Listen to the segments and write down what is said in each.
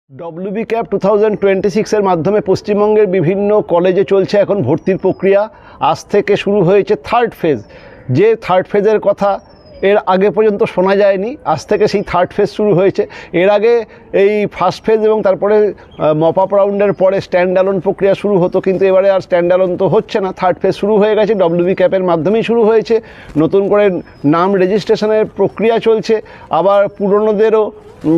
WB cap 2026-এর মাধ্যমে পশ্চিমবঙ্গের বিভিন্ন কলেজে চলছে এখন ভর্তির প্রক্রিয়া। আজ থেকে শুরু হয়েছে থার্ড ফেজ। যে থার্ড ফেজের কথা এর আগে পর্যন্ত শোনা যায়নি, আজ থেকে সেই থার্ড ফেজ শুরু হয়েছে। এর আগে এই ফার্স্ট ফেজ এবং তারপরে মপ আপ রাউন্ডের পরে স্ট্যান্ড অ্যালোন প্রক্রিয়া শুরু হতো, কিন্তু এবারে আর স্ট্যান্ড অ্যালোন তো হচ্ছে না, থার্ড ফেজ শুরু হয়ে গেছে। ডব্লিউবি ক্যাপের মাধ্যমেই শুরু হয়েছে। নতুন করে নাম রেজিস্ট্রেশনের প্রক্রিয়া চলছে। আবার পুরনোদেরও,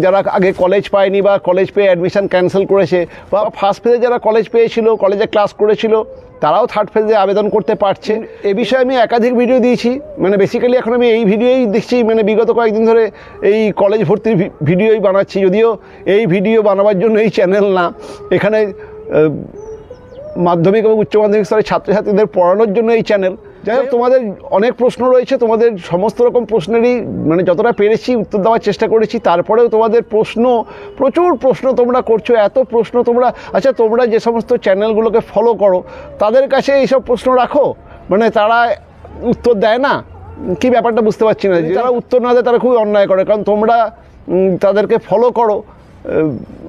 যারা আগে কলেজ পায়নি বা কলেজ পেয়ে অ্যাডমিশান ক্যান্সেল করেছে, বা ফার্স্ট ফেজে যারা কলেজ পেয়েছিল, কলেজে ক্লাস করেছিল, তারাও থার্ড ফেজে আবেদন করতে পারছে। এ বিষয়ে আমি একাধিক ভিডিও দিয়েছি। মানে বেসিক্যালি এখন আমি এই ভিডিওই দেখছি, মানে বিগত কয়েকদিন ধরে এই কলেজ ভর্তির ভিডিওই বানাচ্ছি, যদিও এই ভিডিও বানাবার জন্য এই চ্যানেল না। এখানে মাধ্যমিক এবং উচ্চ মাধ্যমিক স্তরের ছাত্রছাত্রীদের পড়ানোর জন্য এই চ্যানেল। যাই হোক, তোমাদের অনেক প্রশ্ন রয়েছে, তোমাদের সমস্ত রকম প্রশ্নেরই মানে যতটা পেরেছি উত্তর দেওয়ার চেষ্টা করেছি। তারপরেও তোমাদের প্রচুর প্রশ্ন তোমরা করছো, এত প্রশ্ন তোমরা। আচ্ছা, তোমরা যে সমস্ত চ্যানেলগুলোকে ফলো করো তাদের কাছে এইসব প্রশ্ন রাখো, মানে তারা উত্তর দেয় না, কি ব্যাপারটা বুঝতে পারছি না। যারা উত্তর না দেয় তারা খুবই অন্যায় করে, কারণ তোমরা তাদেরকে ফলো করো,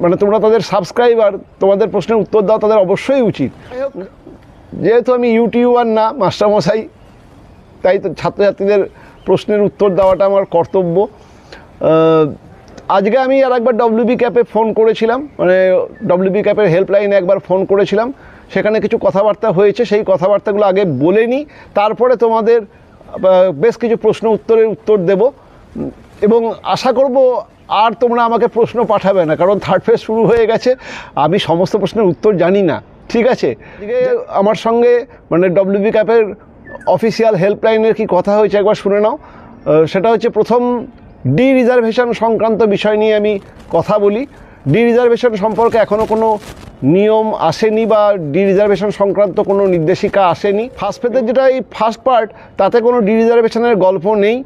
মানে তোমরা তাদের সাবস্ক্রাইবার, তোমাদের প্রশ্নের উত্তর দাও তাদের অবশ্যই উচিত। যেহেতু আমি ইউটিউবার না, মাস্টারমশাই, তাই তো ছাত্রছাত্রীদের প্রশ্নের উত্তর দেওয়াটা আমার কর্তব্য। আজকে আমি আর একবার ডব্লিউবি ক্যাপে ফোন করেছিলাম, মানে ডব্লিউবি ক্যাপের হেল্পলাইনে একবার ফোন করেছিলাম। সেখানে কিছু কথাবার্তা হয়েছে, সেই কথাবার্তাগুলো আগে বলে নিই, তারপরে তোমাদের বেশ কিছু প্রশ্ন উত্তরের উত্তর দেব। এবং আশা করব আর তোমরা আমাকে প্রশ্ন পাঠাবে না, কারণ থার্ড ফেজ শুরু হয়ে গেছে, আমি সমস্ত প্রশ্নের উত্তর জানি না। ঠিক আছে, আমার সঙ্গে মানে ডব্লিউবি ক্যাপের অফিসিয়াল হেল্পলাইনের কি কথা হয়েছে একবার শুনে নাও। সেটা হচ্ছে, প্রথম ডি রিজার্ভেশন সংক্রান্ত বিষয় নিয়ে আমি কথা বলি। ডি রিজার্ভেশন সম্পর্কে এখনও কোনো নিয়ম আসেনি বা ডি রিজার্ভেশন সংক্রান্ত কোনো নির্দেশিকা আসেনি। ফার্স্ট ফেজের যেটা এই ফার্স্ট পার্ট, তাতে কোনো ডি রিজার্ভেশনের গল্প নেই,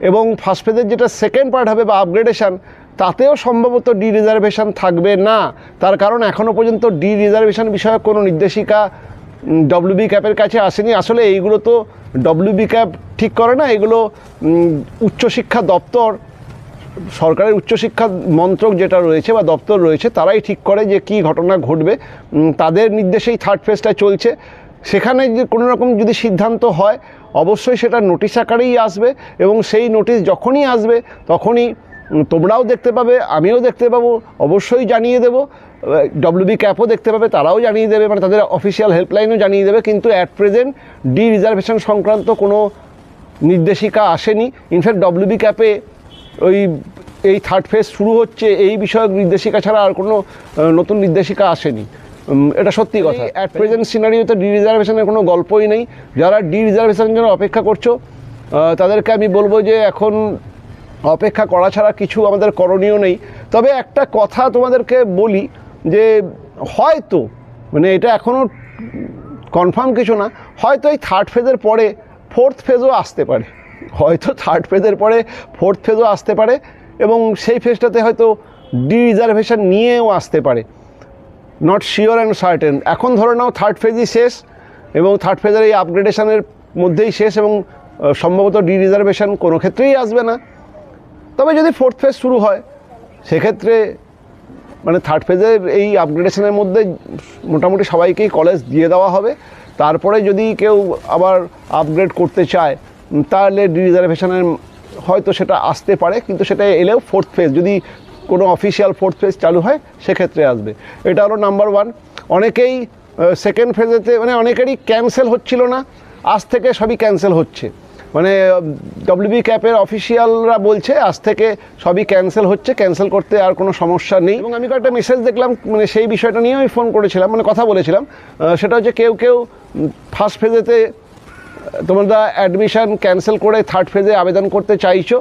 এবং ফার্স্ট ফেজের যেটা সেকেন্ড পার্ট হবে বা আপগ্রেডেশন, তাতেও সম্ভবত ডি রিজার্ভেশন থাকবে না। তার কারণ এখনও পর্যন্ত ডি রিজার্ভেশন বিষয়ক কোনো নির্দেশিকা ডব্লিউবি ক্যাপের কাছে আসেনি। আসলে এইগুলো তো ডব্লিউবি ক্যাপ ঠিক করে না, এগুলো উচ্চশিক্ষা দপ্তর, সরকারের উচ্চশিক্ষা মন্ত্রক যেটা রয়েছে বা দপ্তর রয়েছে, তারাই ঠিক করে যে কী ঘটনা ঘটবে। তাদের নির্দেশেই থার্ড ফেজটা চলছে। সেখানে যদি কোনো রকম যদি সিদ্ধান্ত হয়, অবশ্যই সেটা নোটিশ আকারেই আসবে, এবং সেই নোটিশ যখনই আসবে তখনই তোমরাও দেখতে পাবে, আমিও দেখতে পাবো, অবশ্যই জানিয়ে দেবো। ডব্লিউবি ক্যাপও দেখতে পাবে, তারাও জানিয়ে দেবে, মানে তাদের অফিসিয়াল হেল্পলাইনও জানিয়ে দেবে। কিন্তু অ্যাট প্রেজেন্ট ডি রিজার্ভেশন সংক্রান্ত কোনো নির্দেশিকা আসেনি। ইনফ্যাক্ট ডব্লিউবি ক্যাপে এই থার্ড ফেজ শুরু হচ্ছে এই বিষয়ক নির্দেশিকা ছাড়া আর কোনো নতুন নির্দেশিকা আসেনি। এটা সত্যি কথা। অ্যাট প্রেজেন্ট সিনারিওতে ডি রিজার্ভেশনের কোনো গল্পই নেই। যারা ডি রিজার্ভেশনের জন্য অপেক্ষা করছো তাদেরকে আমি বলবো যে এখন অপেক্ষা করা ছাড়া কিছু আমাদের করণীয় নেই। তবে একটা কথা তোমাদেরকে বলি, যে হয়তো, মানে এটা এখনও কনফার্ম কিছু না, হয়তো এই থার্ড ফেজের পরে ফোর্থ ফেজও আসতে পারে, হয়তো থার্ড ফেজের পরে ফোর্থ ফেজও আসতে পারে, এবং সেই ফেজটাতে হয়তো ডি রিজার্ভেশন নিয়েও আসতে পারে। Not sure and certain. এখন ধরে নাও থার্ড ফেজই শেষ, এবং থার্ড ফেজের এই আপগ্রেডেশনের মধ্যেই শেষ, এবং সম্ভবত ডি রিজার্ভেশন কোনো ক্ষেত্রেই আসবে না। তবে যদি ফোর্থ ফেজ শুরু হয়, সেক্ষেত্রে মানে থার্ড ফেজের এই আপগ্রেডেশনের মধ্যে মোটামুটি সবাইকেই কলেজ দিয়ে দেওয়া হবে। তারপরে যদি কেউ আবার আপগ্রেড করতে চায়, তাহলে ডি রিজার্ভেশনের হয়তো সেটা আসতে পারে, কিন্তু সেটা এলেও ফোর্থ ফেজ, যদি কোনো অফিসিয়াল ফোর্থ ফেজ চালু হয় সেক্ষেত্রে আসবে। এটা হলো নাম্বার ওয়ান। অনেকেই সেকেন্ড ফেজেতে, মানে অনেকেরই ক্যান্সেল হচ্ছিল না, আজ থেকে সবই ক্যান্সেল হচ্ছে। মানে ডব্লিউবি ক্যাপের অফিসিয়ালরা বলছে আজ থেকে সবই ক্যান্সেল হচ্ছে, ক্যান্সেল করতে আর কোনো সমস্যা নেই। এবং আমি কয়েকটা মেসেজ দেখলাম, মানে সেই বিষয়টা নিয়েও আমি ফোন করেছিলাম, মানে কথা বলেছিলাম। সেটা হচ্ছে, কেউ ফার্স্ট ফেজেতে তোমরা অ্যাডমিশান ক্যান্সেল করে থার্ড ফেজে আবেদন করতে চাইছো,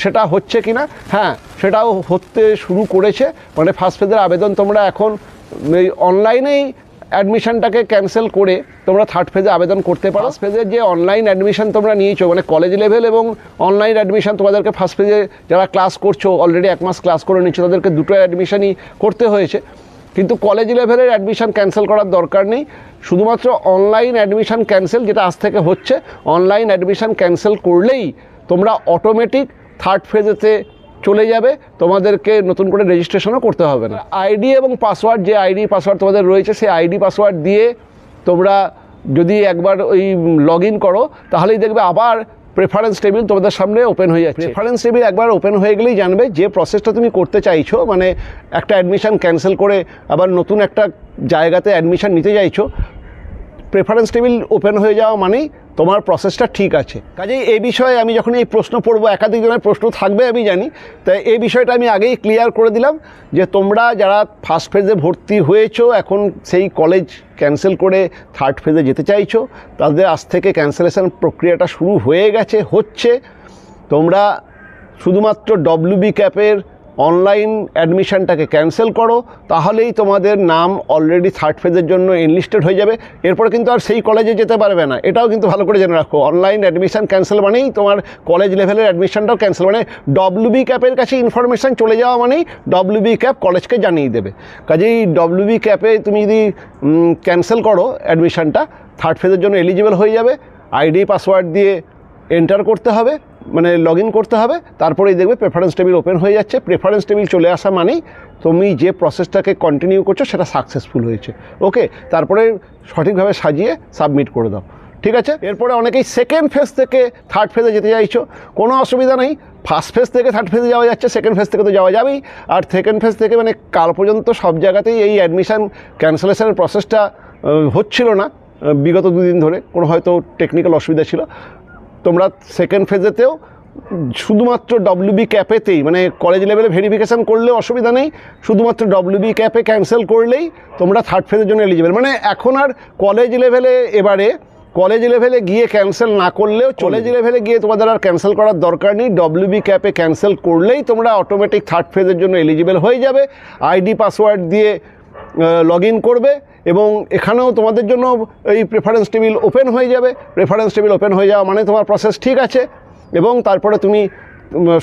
সেটা হচ্ছে কি না? হ্যাঁ, সেটাও হতে শুরু করেছে। মানে ফার্স্ট ফেজের আবেদন তোমরা এখন এই অনলাইনেই অ্যাডমিশানটাকে ক্যান্সেল করে তোমরা থার্ড ফেজে আবেদন করতে পারো। ফার্স্ট ফেজের যে অনলাইন অ্যাডমিশান তোমরা নিয়েছো, মানে কলেজ লেভেল এবং অনলাইন অ্যাডমিশান, তোমাদেরকে ফার্স্ট ফেজে যারা ক্লাস করছো, অলরেডি 1 মাস ক্লাস করে নিচ্ছ, তাদেরকে দুটো অ্যাডমিশানই করতে হয়েছে। কিন্তু কলেজ লেভেলের অ্যাডমিশান ক্যান্সেল করার দরকার নেই, শুধুমাত্র অনলাইন অ্যাডমিশান ক্যান্সেল, যেটা আজ থেকে হচ্ছে, অনলাইন অ্যাডমিশান ক্যান্সেল করলেই তোমরা অটোমেটিক থার্ড ফেজেতে চলে যাবে, তোমাদেরকে নতুন করে রেজিস্ট্রেশনও করতে হবে না। আইডি এবং পাসওয়ার্ড, যে আইডি পাসওয়ার্ড তোমাদের রয়েছে সেই আইডি পাসওয়ার্ড দিয়ে তোমরা যদি একবার ওই লগ ইন করো তাহলেই দেখবে আবার প্রেফারেন্স টেবিল তোমাদের সামনে ওপেন হয়ে যাচ্ছে। প্রেফারেন্স টেবিল একবার ওপেন হয়ে গেলেই জানবে যে প্রসেসটা তুমি করতে চাইছো, মানে একটা অ্যাডমিশন ক্যান্সেল করে আবার নতুন একটা জায়গাতে অ্যাডমিশন নিতে চাইছো, প্রেফারেন্স টেবিল ওপেন হয়ে যাওয়া মানেই তোমার প্রসেসটা ঠিক আছে। কাজেই এই বিষয়ে আমি যখন এই প্রশ্ন পড়বো, একাধিক জনের প্রশ্ন থাকবে আমি জানি, তাই এই বিষয়টা আমি আগেই ক্লিয়ার করে দিলাম যে তোমরা যারা ফার্স্ট ফেজে ভর্তি হয়েছো, এখন সেই কলেজ ক্যান্সেল করে থার্ড ফেজে যেতে চাইছো, তাদের আজ থেকে ক্যান্সেলেশন প্রক্রিয়াটা শুরু হয়ে গেছে, হচ্ছে। তোমরা শুধুমাত্র ডব্লিউবি ক্যাপের অনলাইন অ্যাডমিশনটাকে ক্যান্সেল করো, তাহলেই তোমাদের নাম অলরেডি থার্ড ফেজের জন্য এনলিস্টেড হয়ে যাবে। এরপরে কিন্তু আর সেই কলেজে যেতে পারবে না, এটাও কিন্তু ভালো করে জেনে রাখো। অনলাইন অ্যাডমিশন ক্যান্সেল মানেই তোমার কলেজ লেভেলের অ্যাডমিশনটাও ক্যান্সেল, মানে ডব্লিউবি ক্যাপের কাছে ইনফরমেশান চলে যাওয়া মানেই ডব্লিউবি ক্যাপ কলেজকে জানিয়ে দেবে। কাজেই ডব্লিউবি ক্যাপে তুমি যদি ক্যান্সেল করো অ্যাডমিশনটা, থার্ড ফেজের জন্য এলিজিবল হয়ে যাবে। আইডি পাসওয়ার্ড দিয়ে এন্টার করতে হবে, মানে লগ ইন করতে হবে, তারপরেই দেখবে প্রেফারেন্স টেবিল ওপেন হয়ে যাচ্ছে। প্রেফারেন্স টেবিল চলে আসা মানেই তুমি যে প্রসেসটাকে কন্টিনিউ করছো সেটা সাকসেসফুল হয়েছে। ওকে, তারপরে সঠিকভাবে সাজিয়ে সাবমিট করে দাও, ঠিক আছে। এরপরে অনেকেই সেকেন্ড ফেজ থেকে থার্ড ফেজে যেতে চাইছো, কোনো অসুবিধা নেই। ফার্স্ট ফেজ থেকে থার্ড ফেজে যাওয়া যাচ্ছে, সেকেন্ড ফেজ থেকে তো যাওয়া যাবেই। আর সেকেন্ড ফেজ থেকে মানে কাল পর্যন্ত সব জায়গাতেই এই অ্যাডমিশান ক্যান্সেলেশনের প্রসেসটা হচ্ছিল না বিগত দুদিন ধরে, কোনো হয়তো টেকনিক্যাল অসুবিধা ছিল। তোমরা সেকেন্ড ফেজেতেও শুধুমাত্র ডব্লিউবি ক্যাপেতেই, মানে কলেজ লেভেলে ভেরিফিকেশান করলেও অসুবিধা নেই, শুধুমাত্র ডব্লিউবি ক্যাপে ক্যান্সেল করলেই তোমরা থার্ড ফেজের জন্য এলিজিবল। মানে এখন আর কলেজ লেভেলে, এবারে কলেজ লেভেলে গিয়ে ক্যান্সেল না করলেও, কলেজ লেভেলে গিয়ে তোমাদের আর ক্যান্সেল করার দরকার নেই। ডব্লিউবি ক্যাপে ক্যান্সেল করলেই তোমরা অটোমেটিক থার্ড ফেজের জন্য এলিজিবল হয়ে যাবে। আইডি পাসওয়ার্ড দিয়ে লগ ইন করবে এবং এখানেও তোমাদের জন্য এই প্রেফারেন্স টেবিল ওপেন হয়ে যাবে। প্রেফারেন্স টেবিল ওপেন হয়ে যাওয়া মানে তোমার প্রসেস ঠিক আছে, এবং তারপরে তুমি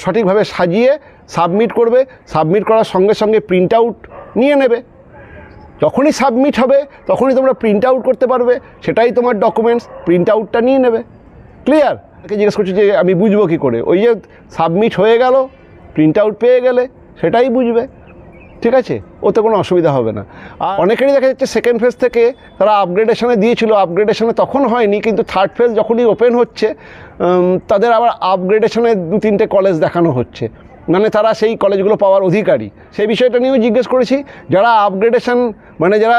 সঠিকভাবে সাজিয়ে সাবমিট করবে। সাবমিট করার সঙ্গে সঙ্গে প্রিন্ট আউট নিয়ে নেবে। যখনই সাবমিট হবে তখনই তোমরা প্রিন্ট আউট করতে পারবে, সেটাই তোমার ডকুমেন্টস, প্রিন্ট আউটটা নিয়ে নেবে। ক্লিয়ার? তাকে জিজ্ঞেস করছি যে আমি বুঝবো কী করে? ওই যে সাবমিট হয়ে গেল, প্রিন্ট আউট পেয়ে গেলে সেটাই বুঝবে, ঠিক আছে, ওতে কোনো অসুবিধা হবে না। আর অনেকেরই দেখা যাচ্ছে সেকেন্ড ফেজ থেকে তারা আপগ্রেডেশনে দিয়েছিল, আপগ্রেডেশনে তখন হয়নি, কিন্তু থার্ড ফেজ যখনই ওপেন হচ্ছে তাদের আবার আপগ্রেডেশনে 2-3টে কলেজ দেখানো হচ্ছে, মানে তারা সেই কলেজগুলো পাওয়ার অধিকারী। সেই বিষয়টা নিয়েও জিজ্ঞেস করেছি। যারা আপগ্রেডেশন, মানে যারা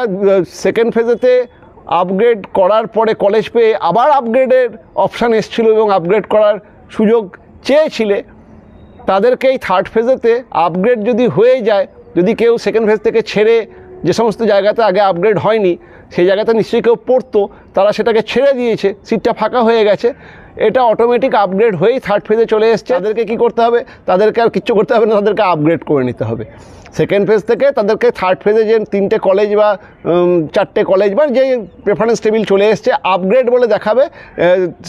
সেকেন্ড ফেজেতে আপগ্রেড করার পরে কলেজ পেয়ে আবার আপগ্রেডের অপশান এসেছিলো এবং আপগ্রেড করার সুযোগ চেয়েছিলে, তাদেরকে এই থার্ড ফেজেতে আপগ্রেড যদি হয়ে যায়, যদি কেউ সেকেন্ড ফেজ থেকে ছেড়ে যে সমস্ত জায়গাতে আগে আপগ্রেড হয়নি সেই জায়গাতে নিশ্চয়ই কেউ পড়তো, তারা সেটাকে ছেড়ে দিয়েছে, সিটটা ফাঁকা হয়ে গেছে, এটা অটোমেটিক আপগ্রেড হয়েই থার্ড ফেজে চলে এসছে। তাদেরকে কী করতে হবে? তাদেরকে আর কিচ্ছু করতে হবে না, তাদেরকে আপগ্রেড করে নিতে হবে। সেকেন্ড ফেজ থেকে তাদেরকে থার্ড ফেজে যে 3টে কলেজ বা 4টে কলেজ বা যে প্রেফারেন্স টেবিল চলে এসছে আপগ্রেড বলে দেখাবে,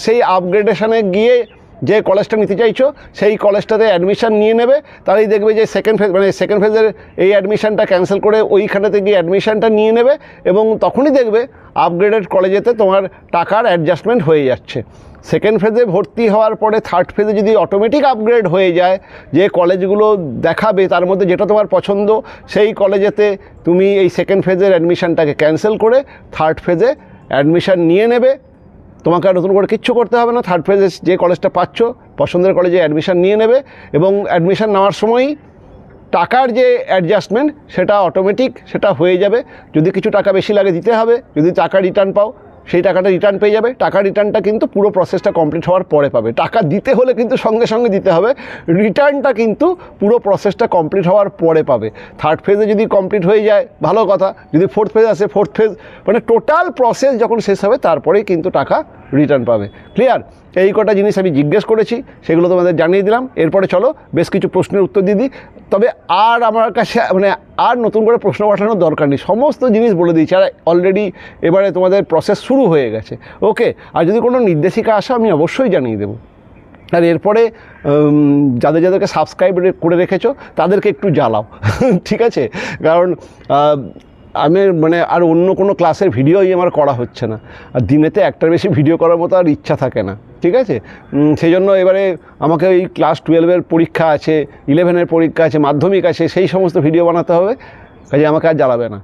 সেই আপগ্রেডেশনে গিয়ে যে কলেজটা নিতে চাইছো সেই কলেজটাতে অ্যাডমিশান নিয়ে নেবে। তাহলেই দেখবে যে সেকেন্ড ফেজ, মানে সেকেন্ড ফেজের এই অ্যাডমিশানটা ক্যান্সেল করে ওইখানেতে গিয়ে অ্যাডমিশানটা নিয়ে নেবে, এবং তখনই দেখবে আপগ্রেডেড কলেজেতে তোমার টাকার অ্যাডজাস্টমেন্ট হয়ে যাচ্ছে। সেকেন্ড ফেজে ভর্তি হওয়ার পরে থার্ড ফেজে যদি অটোমেটিক আপগ্রেড হয়ে যায়, যে কলেজগুলো দেখাবে তার মধ্যে যেটা তোমার পছন্দ, সেই কলেজেতে তুমি এই সেকেন্ড ফেজের অ্যাডমিশানটাকে ক্যান্সেল করে থার্ড ফেজে অ্যাডমিশান নিয়ে নেবে। তোমাকে আর নতুন করে কিচ্ছু করতে হবে না। থার্ড ফেজে যে কলেজটা পাচ্ছ, পছন্দের কলেজে অ্যাডমিশান নিয়ে নেবে, এবং অ্যাডমিশান নেওয়ার সময়ই টাকার যে অ্যাডজাস্টমেন্ট সেটা অটোমেটিক সেটা হয়ে যাবে। যদি কিছু টাকা বেশি লাগে দিতে হবে, যদি টাকা রিটার্ন পাও সেই টাকাটা রিটার্ন পেয়ে যাবে। টাকা রিটার্নটা কিন্তু পুরো প্রসেসটা কমপ্লিট হওয়ার পরে পাবে। টাকা দিতে হলে কিন্তু সঙ্গে সঙ্গে দিতে হবে, রিটার্নটা কিন্তু পুরো প্রসেসটা কমপ্লিট হওয়ার পরে পাবে। থার্ড ফেজে যদি কমপ্লিট হয়ে যায় ভালো কথা, যদি ফোর্থ ফেজ আসে, ফোর্থ ফেজ মানে টোটাল প্রসেস যখন শেষ হবে তারপরেই কিন্তু টাকা রিটার্ন পাবে। ক্লিয়ার? এই কটা জিনিস আমি জিজ্ঞেস করেছি, সেগুলো তোমাদের জানিয়ে দিলাম। এরপরে চলো বেশ কিছু প্রশ্নের উত্তর দিয়ে দিই। তবে আর আমার কাছে মানে আর নতুন করে প্রশ্ন পাঠানোর দরকার নেই, সমস্ত জিনিস বলে দিয়েছি। আর অলরেডি এবারে তোমাদের প্রসেস শুরু হয়ে গেছে। ওকে, আর যদি কোনো নির্দেশিকা আসে আমি অবশ্যই জানিয়ে দেবো। আর এরপরে যাদেরকে সাবস্ক্রাইব করে রেখেছো তাদেরকে একটু জ্বালাও, ঠিক আছে? কারণ আমি মানে আর অন্য কোনো ক্লাসের ভিডিওই আমার করা হচ্ছে না, আর দিনেতে একটার বেশি ভিডিও করার মতো আর ইচ্ছা থাকে না, ঠিক আছে। সেই জন্য এবারে আমাকে এই ক্লাস 12-এর পরীক্ষা আছে, 11-এর পরীক্ষা আছে, মাধ্যমিক আছে, সেই সমস্ত ভিডিও বানাতে হবে, কাজে আমাকে আর জ্বালাবে না।